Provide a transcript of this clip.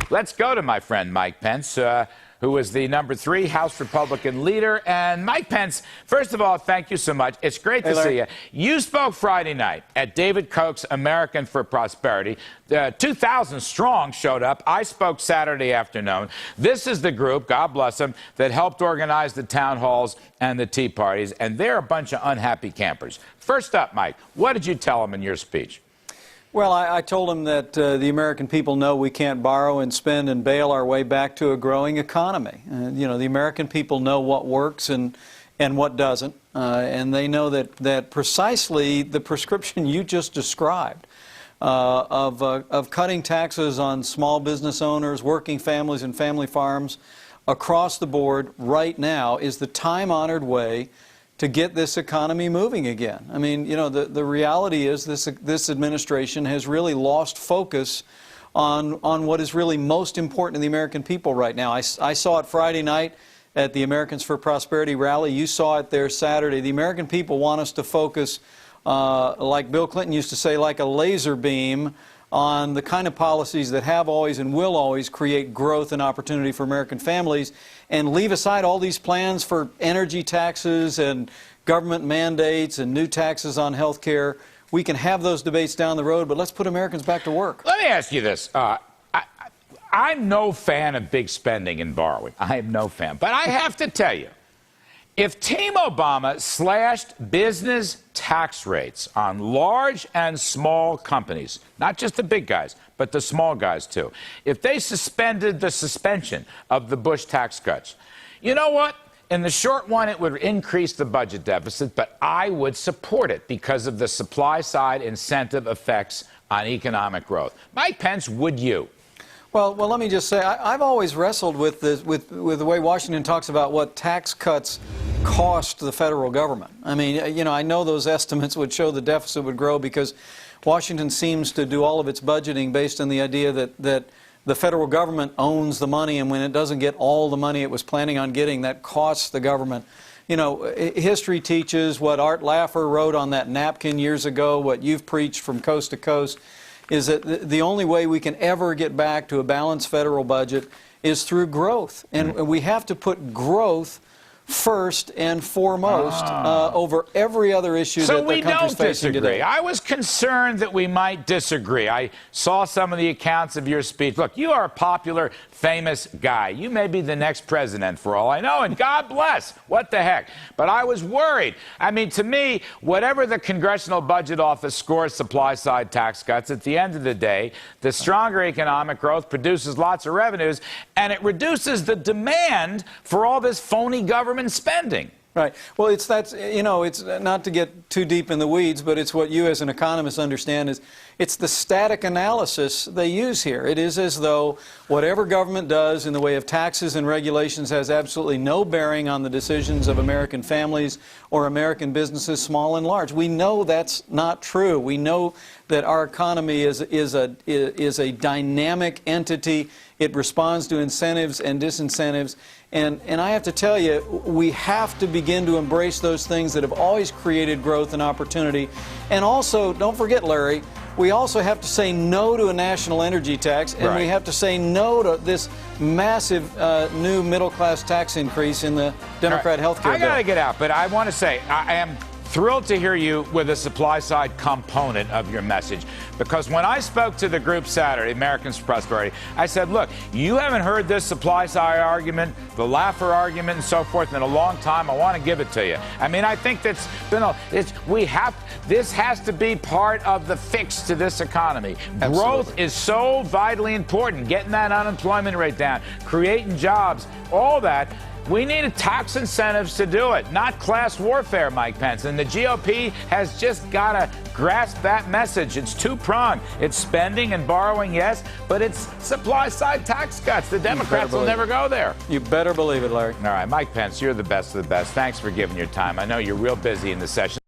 Let's go to my friend Mike Pence, who is the #3 House Republican leader. And Mike Pence, first of all, thank you so much. It's great to see you. You spoke Friday night at David Koch's American for Prosperity. 2,000 strong showed up. I spoke Saturday afternoon. This is the group, God bless them, that helped organize the town halls and the tea parties. And they're a bunch of unhappy campers. First up, Mike, what did you tell them in your speech? Well, I told him that the American people know we can't borrow and spend and bail our way back to a growing economy. You know, the American people know what works and what doesn't, and they know that precisely the prescription you just described of cutting taxes on small business owners, working families, and family farms across the board right now is the time-honored way to get this economy moving again. I mean, you know, the reality is this administration has really lost focus on what is really most important to the American people right now. I saw it Friday night at the Americans for Prosperity rally. You saw it there Saturday. The American people want us to focus, like Bill Clinton used to say, like a laser beam on the kind of policies that have always and will always create growth and opportunity for American families, and leave aside all these plans for energy taxes and government mandates and new taxes on health care. We can have those debates down the road, but let's put Americans back to work. Let me ask you this. I'm no fan of big spending and borrowing. I am no fan. But I have to tell you, if Team Obama slashed business tax rates on large and small companies, not just the big guys, but the small guys too, if they suspended the suspension of the Bush tax cuts, you know what? In the short run, it would increase the budget deficit, but I would support it because of the supply-side incentive effects on economic growth. Mike Pence, would you? Well, let me just say, I've always wrestled with the way Washington talks about what tax cuts cost the federal government. I mean, you know, I know those estimates would show the deficit would grow because Washington seems to do all of its budgeting based on the idea that the federal government owns the money, and when it doesn't get all the money it was planning on getting, that costs the government. You know, history teaches what Art Laffer wrote on that napkin years ago, what you've preached from coast to coast, is that the only way we can ever get back to a balanced federal budget is through growth. And we have to put growth first and foremost over every other issue that the country's facing today. I was concerned that we might disagree. I saw some of the accounts of your speech. Look, you are a popular, famous guy. You may be the next president for all I know, and God bless. What the heck? But I was worried. I mean, to me, whatever the Congressional Budget Office scores supply-side tax cuts, at the end of the day, the stronger economic growth produces lots of revenues, and it reduces the demand for all this phony government spending. Right. Well, it's not to get too deep in the weeds, but it's what you as an economist understand is it's the static analysis they use here. It is as though whatever government does in the way of taxes and regulations has absolutely no bearing on the decisions of American families or American businesses, small and large. We know that's not true. We know that our economy is a dynamic entity. It responds to incentives and disincentives. And I have to tell you, we have to begin to embrace those things that have always created growth and opportunity. And also, don't forget, Larry, we also have to say no to a national energy tax, and we have to say no to this massive new middle-class tax increase in the Democrat health care bill. I got to get out, but I want to say I am thrilled to hear you with a supply-side component of your message, because when I spoke to the group Saturday, Americans for Prosperity, I said, look, you haven't heard this supply-side argument, the Laffer argument, and so forth in a long time. I want to give it to you. I mean, I think that's been this has to be part of the fix to this economy. Absolutely. Growth is so vitally important, getting that unemployment rate down, creating jobs, all that. We need tax incentives to do it, not class warfare, Mike Pence. And the GOP has just got to grasp that message. It's two-pronged. It's spending and borrowing, yes, but it's supply-side tax cuts. The Democrats will never go there. You better believe it, Larry. All right, Mike Pence, you're the best of the best. Thanks for giving your time. I know you're real busy in the session.